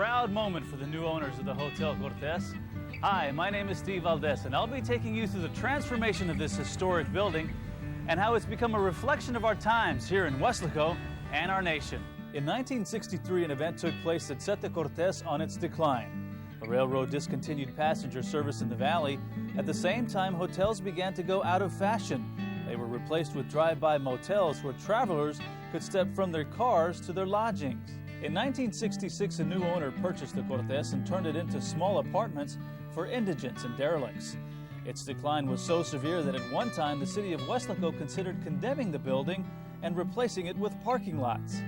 proud moment for the new owners of the Hotel Cortez. Hi, my name is Steve Valdez, and I'll be taking you through the transformation of this historic building and how it's become a reflection of our times here in Weslaco and our nation. In 1963, an event took place that set the Cortez on its decline. The railroad discontinued passenger service in the valley. At the same time, hotels began to go out of fashion. They were replaced with drive-by motels where travelers could step from their cars to their lodgings. In 1966, a new owner purchased the Cortez and turned it into small apartments for indigents and derelicts. Its decline was so severe that at one time the city of Weslaco considered condemning the building and replacing it with parking lots.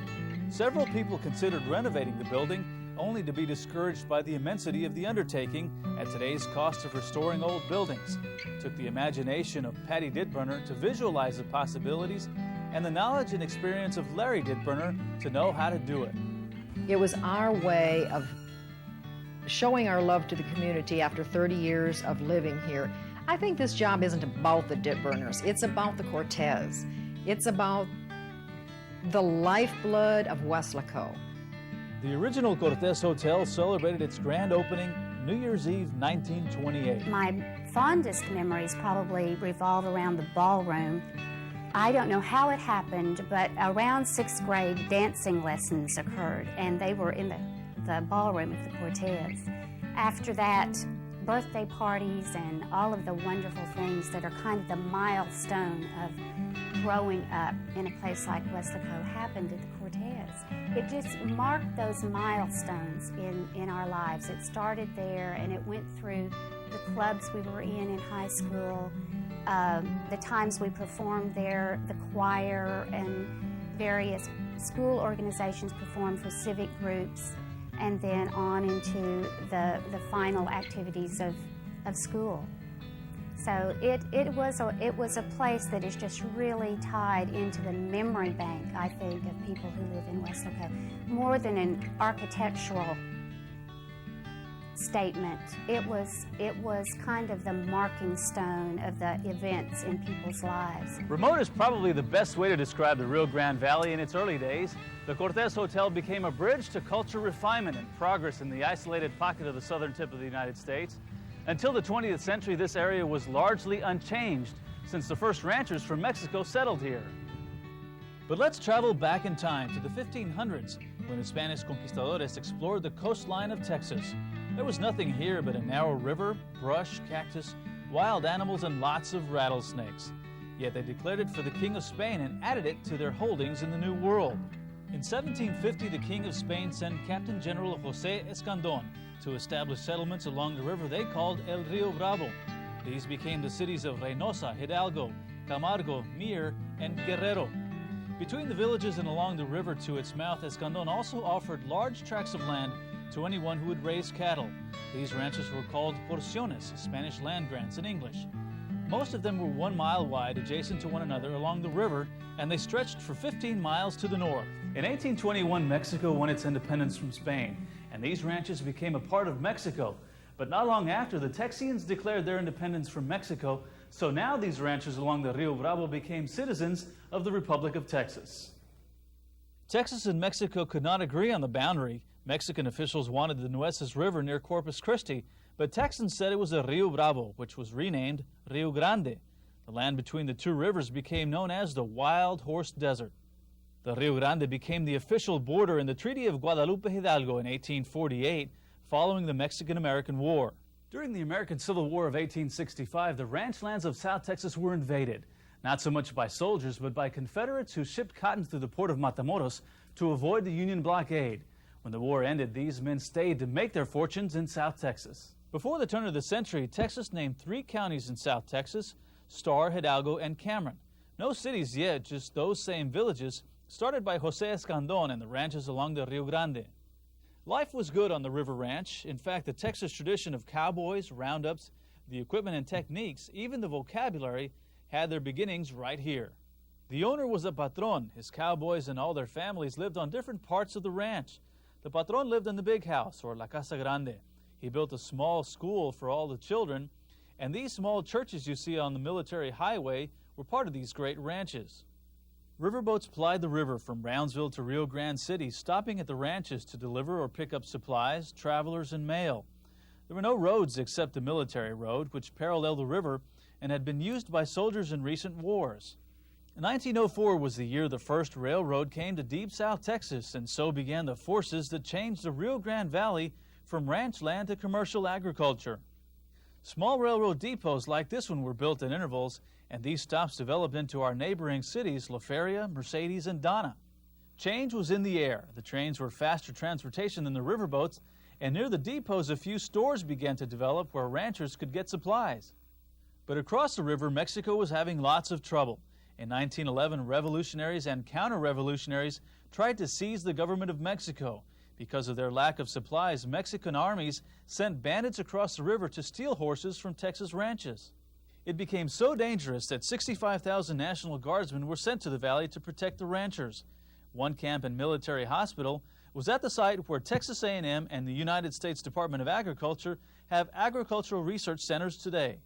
Several people considered renovating the building, only to be discouraged by the immensity of the undertaking at today's cost of restoring old buildings. It took the imagination of Patty Didburner to visualize the possibilities and the knowledge and experience of Larry Didburner to know how to do it. It was our way of showing our love to the community after 30 years of living here. I think this job isn't about the Didburners, it's about the Cortez. It's about the lifeblood of Weslaco. The original Cortez Hotel celebrated its grand opening New Year's Eve 1928. My fondest memories probably revolve around the ballroom. I don't know how it happened, but around 6th grade, dancing lessons occurred, and they were in the ballroom of the Cortez. After that, birthday parties and all of the wonderful things that are kind of the milestone of growing up in a place like Weslaco happened at the Cortez. It just marked those milestones in our lives. It started there, and it went through the clubs we were in high school, the times we performed there, the choir and various school organizations performed for civic groups, and then on into the final activities of school. So it was a place that is just really tied into the memory bank, I think, of people who live in Weslaco, more than an architectural statement. It was kind of the marking stone of the events in people's lives. Remote is probably the best way to describe the Rio Grande Valley in its early days. The Cortez Hotel became a bridge to culture refinement and progress in the isolated pocket of the southern tip of the United States. Until the 20th century, this area was largely unchanged since the first ranchers from Mexico settled here. But let's travel back in time to the 1500s when the Spanish conquistadores explored the coastline of Texas. There was nothing here but a narrow river, brush, cactus, wild animals, and lots of rattlesnakes. Yet they declared it for the King of Spain and added it to their holdings in the New World. In 1750, the King of Spain sent Captain General José Escandón to establish settlements along the river they called El Rio Bravo. These became the cities of Reynosa, Hidalgo, Camargo, Mier, and Guerrero. Between the villages and along the river to its mouth, Escandón also offered large tracts of land to anyone who would raise cattle. These ranches were called porciones, Spanish land grants in English. Most of them were 1 mile wide, adjacent to one another along the river, and they stretched for 15 miles to the north. In 1821, Mexico won its independence from Spain, and these ranches became a part of Mexico. But not long after, the Texians declared their independence from Mexico, so now these ranches along the Rio Bravo became citizens of the Republic of Texas. Texas and Mexico could not agree on the boundary. Mexican officials wanted the Nueces River near Corpus Christi, but Texans said it was the Rio Bravo, which was renamed Rio Grande. The land between the two rivers became known as the Wild Horse Desert. The Rio Grande became the official border in the Treaty of Guadalupe Hidalgo in 1848, following the Mexican-American War. During the American Civil War of 1865, the ranch lands of South Texas were invaded, not so much by soldiers, but by Confederates who shipped cotton through the port of Matamoros to avoid the Union blockade. When the war ended, these men stayed to make their fortunes in South Texas. Before the turn of the century, Texas named 3 counties in South Texas: Star, Hidalgo, and Cameron. No cities yet, just those same villages, started by José Escandón and the ranches along the Rio Grande. Life was good on the River Ranch. In fact, the Texas tradition of cowboys, roundups, the equipment and techniques, even the vocabulary, had their beginnings right here. The owner was a patron. His cowboys and all their families lived on different parts of the ranch. The patron lived in the big house, or La Casa Grande. He built a small school for all the children, and these small churches you see on the military highway were part of these great ranches. Riverboats plied the river from Brownsville to Rio Grande City, stopping at the ranches to deliver or pick up supplies, travelers, and mail. There were no roads except the military road, which paralleled the river and had been used by soldiers in recent wars. 1904 was the year the first railroad came to deep South Texas, and so began the forces that changed the Rio Grande Valley from ranch land to commercial agriculture. Small railroad depots like this one were built in intervals, and these stops developed into our neighboring cities, La Feria, Mercedes, and Donna. Change was in the air. The trains were faster transportation than the riverboats, and near the depots a few stores began to develop where ranchers could get supplies. But across the river, Mexico was having lots of trouble. In 1911, revolutionaries and counter-revolutionaries tried to seize the government of Mexico. Because of their lack of supplies, Mexican armies sent bandits across the river to steal horses from Texas ranches. It became so dangerous that 65,000 National Guardsmen were sent to the valley to protect the ranchers. One camp and military hospital was at the site where Texas A&M and the United States Department of Agriculture have agricultural research centers today.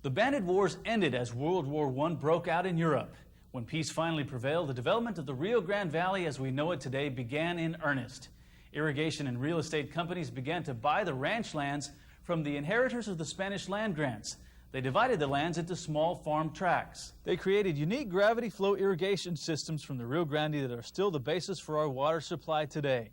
The bandit wars ended as World War I broke out in Europe. When peace finally prevailed, the development of the Rio Grande Valley as we know it today began in earnest. Irrigation and real estate companies began to buy the ranch lands from the inheritors of the Spanish land grants. They divided the lands into small farm tracts. They created unique gravity flow irrigation systems from the Rio Grande that are still the basis for our water supply today.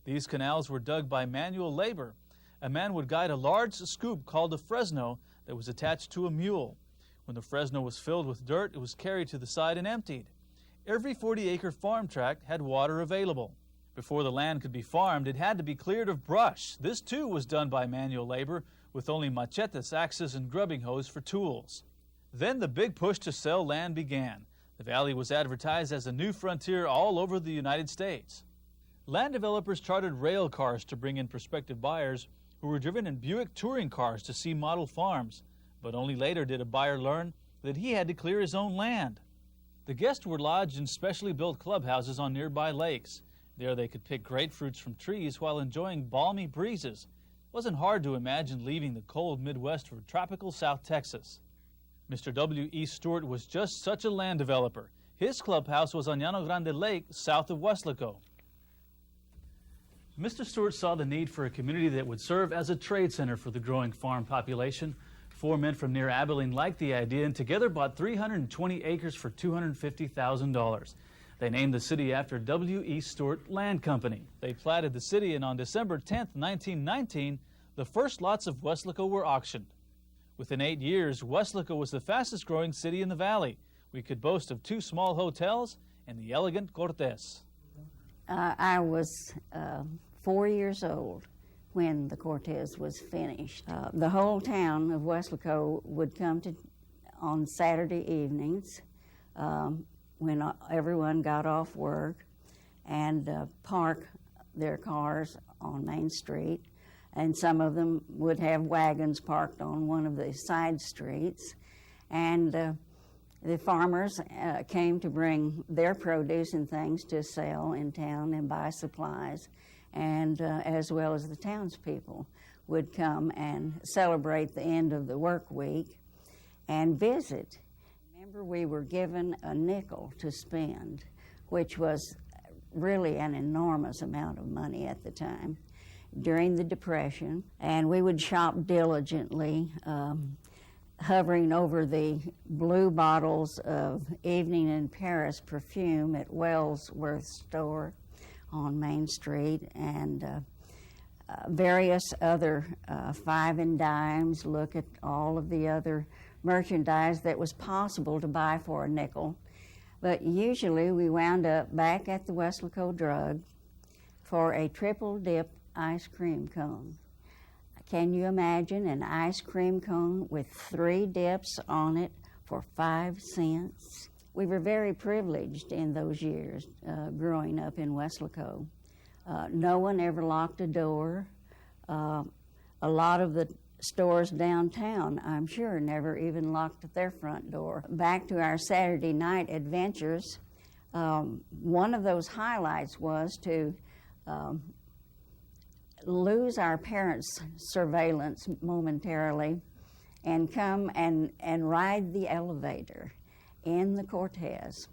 These canals were dug by manual labor. A man would guide a large scoop called a fresno that was attached to a mule. When the fresno was filled with dirt, it was carried to the side and emptied. Every 40-acre farm tract had water available. Before the land could be farmed, it had to be cleared of brush. This too was done by manual labor, with only machetes, axes, and grubbing hoes for tools. Then the big push to sell land began. The valley was advertised as a new frontier all over the United States. Land developers chartered rail cars to bring in prospective buyers who were driven in Buick touring cars to see model farms, but only later did a buyer learn that he had to clear his own land. The guests were lodged in specially built clubhouses on nearby lakes. There they could pick grapefruits from trees while enjoying balmy breezes. It wasn't hard to imagine leaving the cold Midwest for tropical South Texas. Mr. W.E. Stewart was just such a land developer. His clubhouse was on Llano Grande Lake, south of Weslaco. Mr. Stewart saw the need for a community that would serve as a trade center for the growing farm population. 4 men from near Abilene liked the idea and together bought 320 acres for $250,000. They named the city after W.E. Stewart Land Company. They platted the city, and on December 10, 1919, the first lots of Weslaco were auctioned. Within 8 years, Weslaco was the fastest growing city in the valley. We could boast of 2 small hotels and the elegant Cortez. I was 4 years old when the Cortez was finished. The whole town of Weslaco would come on Saturday evenings when everyone got off work and park their cars on Main Street, and some of them would have wagons parked on one of the side streets, and the farmers came to bring their produce and things to sell in town and buy supplies, and as well as the townspeople would come and celebrate the end of the work week and visit. Remember, we were given a nickel to spend, which was really an enormous amount of money at the time during the Depression, and we would shop diligently, hovering over the blue bottles of Evening in Paris perfume at Wellsworth store on Main Street, and various other 5 and dimes, look at all of the other merchandise that was possible to buy for a nickel. But usually we wound up back at the Weslaco Drug for a triple dip ice cream cone. Can you imagine an ice cream cone with 3 dips on it for 5 cents? We were very privileged in those years growing up in Weslaco. No one ever locked a door. A lot of the stores downtown, I'm sure, never even locked their front door. Back to our Saturday night adventures, one of those highlights was to lose our parents' surveillance momentarily and come and ride the elevator in the Cortez.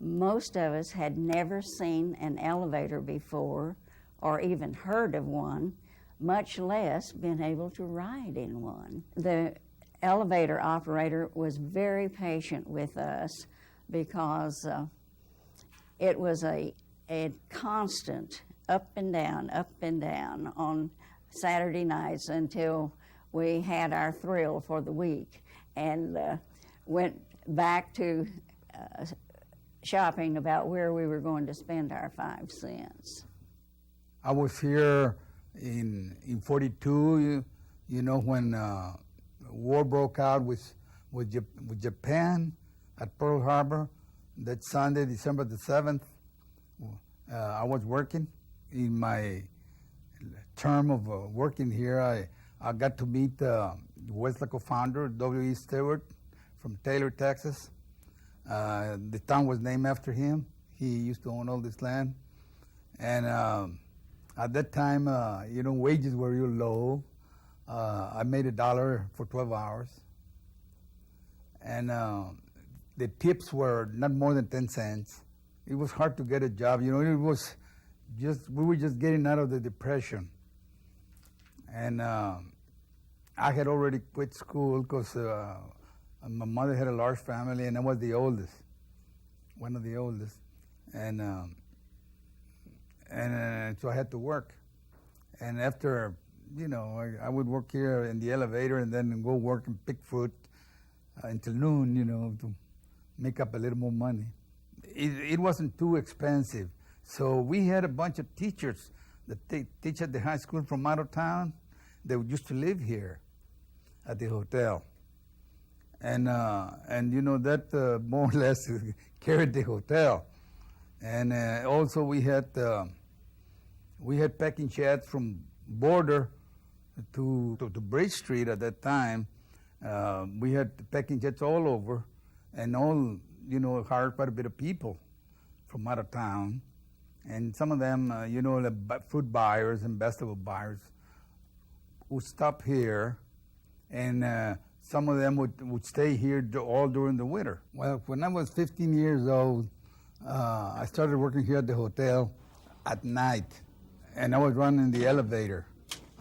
Most of us had never seen an elevator before or even heard of one, much less been able to ride in one. The elevator operator was very patient with us because it was a constant up and down on Saturday nights until we had our thrill for the week and went back to shopping about where we were going to spend our 5 cents. I was here in 42, you know, when war broke out with Japan at Pearl Harbor. That Sunday, December the 7th, I was working. In my term of working here, I got to meet the Weslaco founder, W.E. Stewart, from Taylor, Texas. The town was named after him. He used to own all this land. And at that time, you know, wages were real low. I made $1 for 12 hours. And the tips were not more than 10 cents. It was hard to get a job. You know, it was just, we were just getting out of the Depression. And I had already quit school because my mother had a large family and I was the oldest, one of the oldest. And so I had to work. And after, you know, I would work here in the elevator and then go work and pick fruit until noon, you know, to make up a little more money. It wasn't too expensive. So we had a bunch of teachers that teach at the high school from out of town. They used to live here at the hotel. And you know, that more or less carried the hotel. And also we had packing sheds from Border to Bridge Street at that time. We had packing sheds all over, and all, you know, hired quite a bit of people from out of town. And some of them, you know, the fruit buyers and vegetable buyers would stop here, and some of them would stay here all during the winter. Well, when I was 15 years old, I started working here at the hotel at night, and I was running the elevator.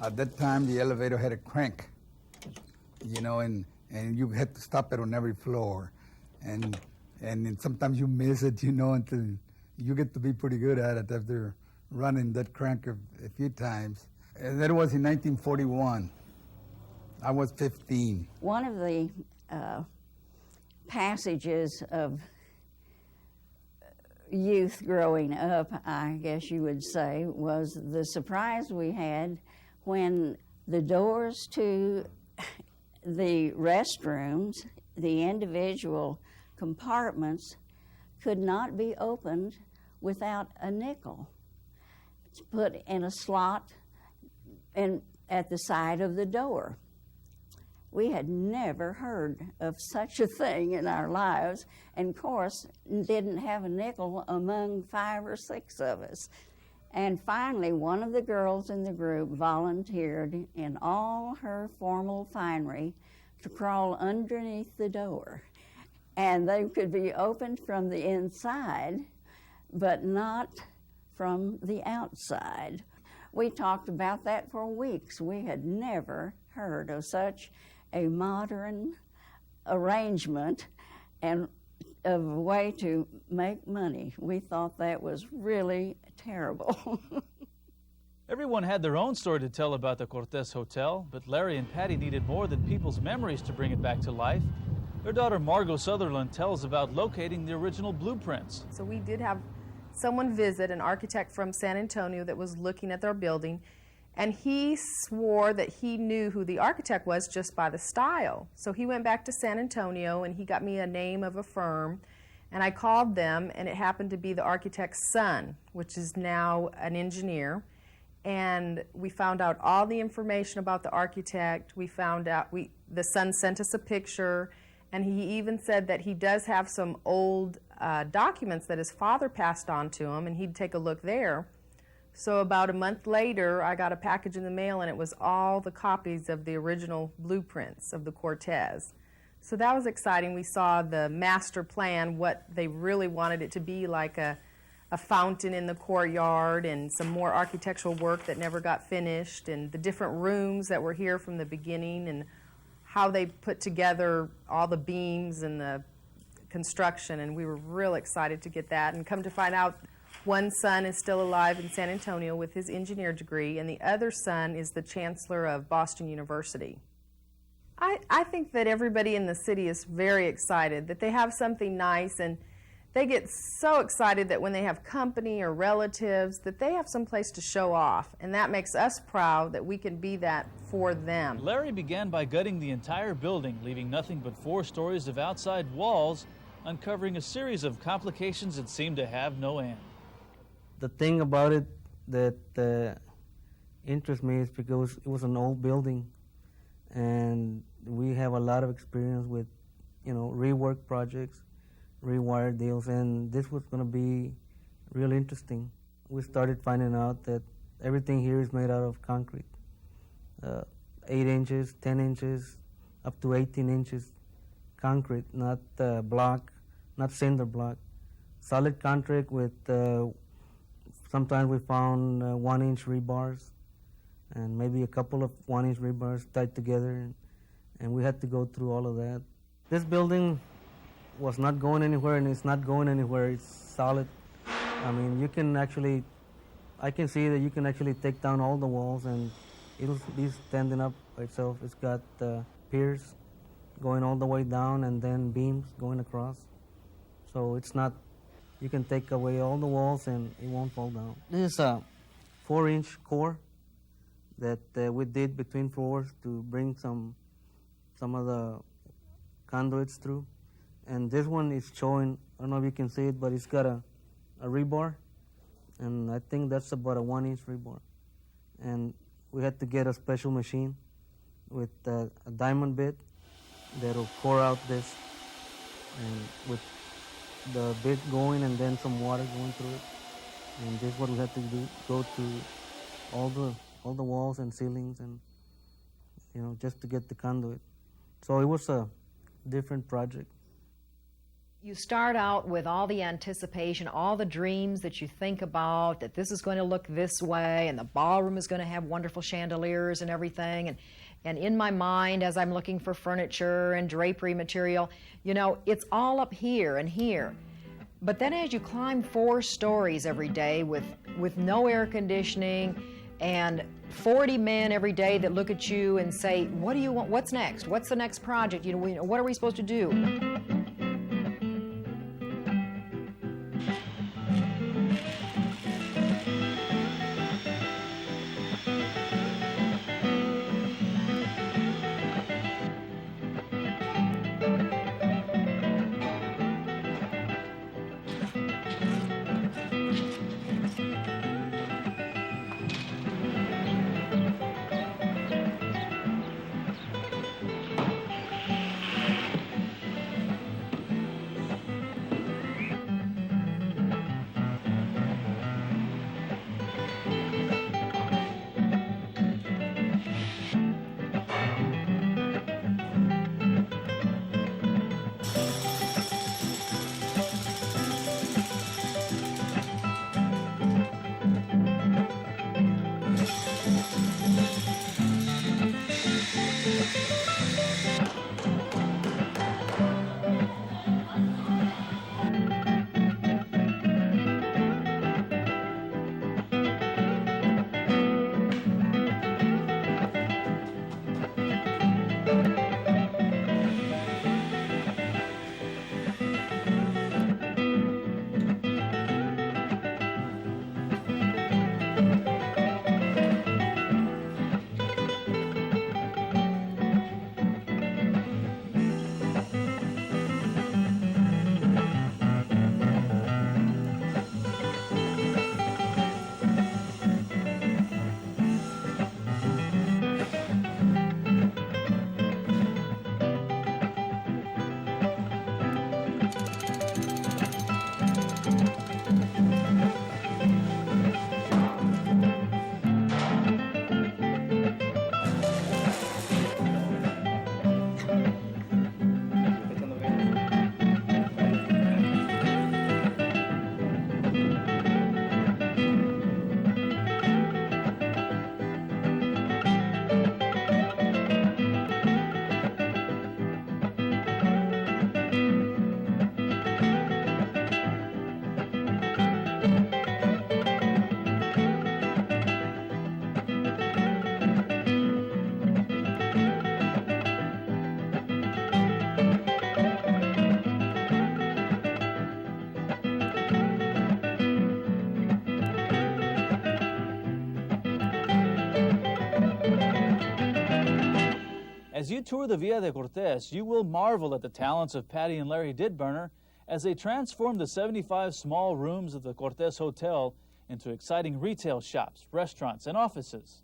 At that time, the elevator had a crank, you know, and you had to stop it on every floor. And sometimes you miss it, you know, until you get to be pretty good at it after running that crank a few times. And that was in 1941. I was 15. One of the passages of youth growing up, I guess you would say, was the surprise we had when the doors to the restrooms, the individual compartments, could not be opened without a nickel. It's put in a slot at the side of the door. We had never heard of such a thing in our lives, and of course didn't have a nickel among 5 or 6 of us. And finally, one of the girls in the group volunteered in all her formal finery to crawl underneath the door. And they could be opened from the inside, but not from the outside. We talked about that for weeks. We had never heard of such a modern arrangement and of a way to make money. We thought that was really terrible. Everyone had their own story to tell about the Cortez Hotel, but Larry and Patty needed more than people's memories to bring it back to life. Their daughter Margot Sutherland tells about locating the original blueprints. So we did have someone visit, an architect from San Antonio that was looking at their building, and he swore that he knew who the architect was just by the style. So he went back to San Antonio and he got me a name of a firm, and I called them, and it happened to be the architect's son, which is now an engineer. And we found out all the information about the architect. We found out, the son sent us a picture, and he even said that he does have some old documents that his father passed on to him, and he'd take a look there. So about a month later, I got a package in the mail, and it was all the copies of the original blueprints of the Cortez. So that was exciting. We saw the master plan, what they really wanted it to be, like a fountain in the courtyard and some more architectural work that never got finished, and the different rooms that were here from the beginning, and how they put together all the beams and the construction, and we were real excited to get that. And come to find out, one son is still alive in San Antonio with his engineer degree, and the other son is the chancellor of Boston University. I think that everybody in the city is very excited that they have something nice, and they get so excited that when they have company or relatives that they have some place to show off, and that makes us proud that we can be that for them. Larry began by gutting the entire building, leaving nothing but 4 stories of outside walls, uncovering a series of complications that seemed to have no end. The thing about it that interests me is because it was an old building, and we have a lot of experience with, rework projects, rewire deals, and this was going to be real interesting. We started finding out that everything here is made out of concrete, 8 inches, 10 inches, up to 18 inches concrete, not block, not cinder block. Solid concrete with, sometimes we found 1-inch rebars and maybe a couple of 1-inch rebars tied together, and we had to go through all of that. This building was not going anywhere, and it's not going anywhere. It's solid. I mean, I can see that you can actually take down all the walls, and it'll be standing up by itself. It's got piers going all the way down, and then beams going across. So it's not, you can take away all the walls, and it won't fall down. This is a 4-inch core that we did between floors to bring some of the conduits through. And this one is showing, I don't know if you can see it, but it's got a rebar, and I think that's about a 1-inch rebar. And we had to get a special machine with a diamond bit that'll core out this, and with the bit going and then some water going through it. And this is what we had to do, go to all the walls and ceilings, and just to get the conduit. So it was a different project. You start out with all the anticipation, all the dreams that you think about, that this is going to look this way, and the ballroom is going to have wonderful chandeliers and everything. And in my mind, as I'm looking for furniture and drapery material, it's all up here and here. But then as you climb 4 stories every day with no air conditioning, and 40 men every day that look at you and say, what do you want? What's next? What's the next project? What are we supposed to do? As you tour the Villa de Cortez, you will marvel at the talents of Patty and Larry Didburner as they transform the 75 small rooms of the Cortez Hotel into exciting retail shops, restaurants, and offices.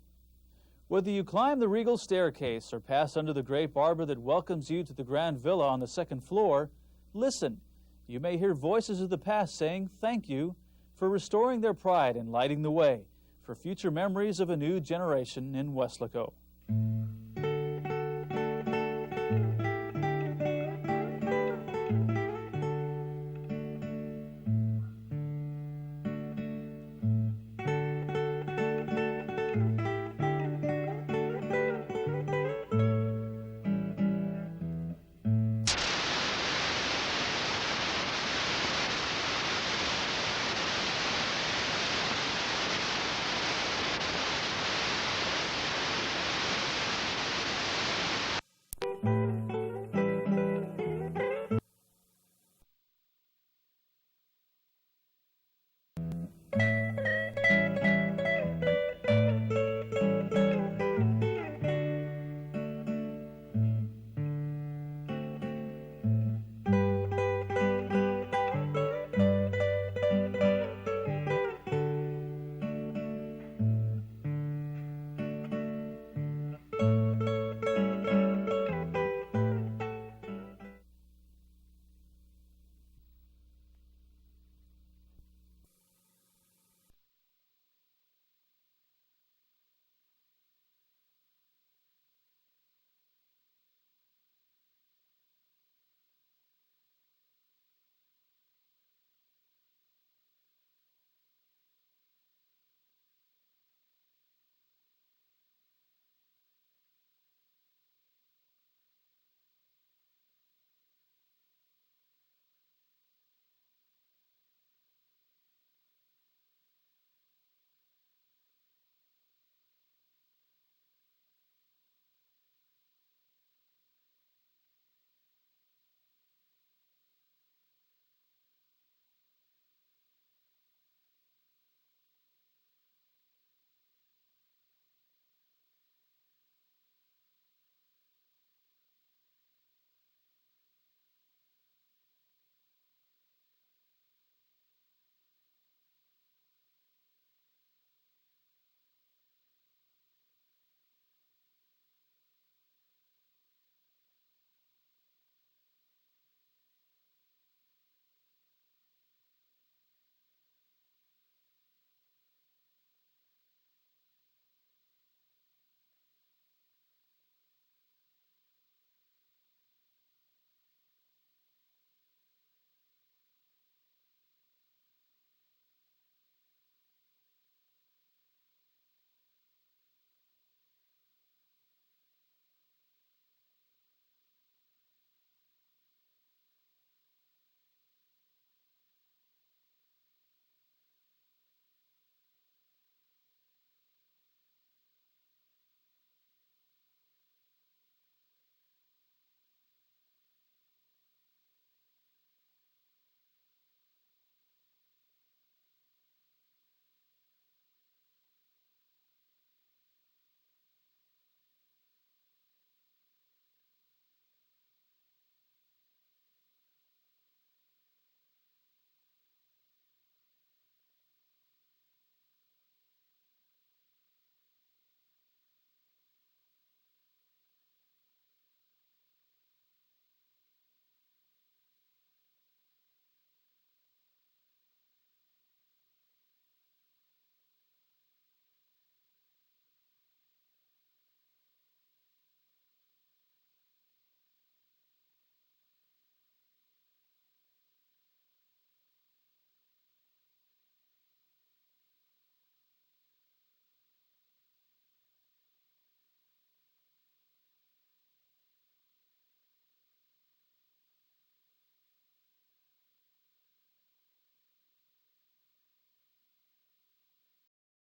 Whether you climb the regal staircase or pass under the great arbor that welcomes you to the grand villa on the second floor, listen. You may hear voices of the past saying thank you for restoring their pride and lighting the way for future memories of a new generation in Weslaco.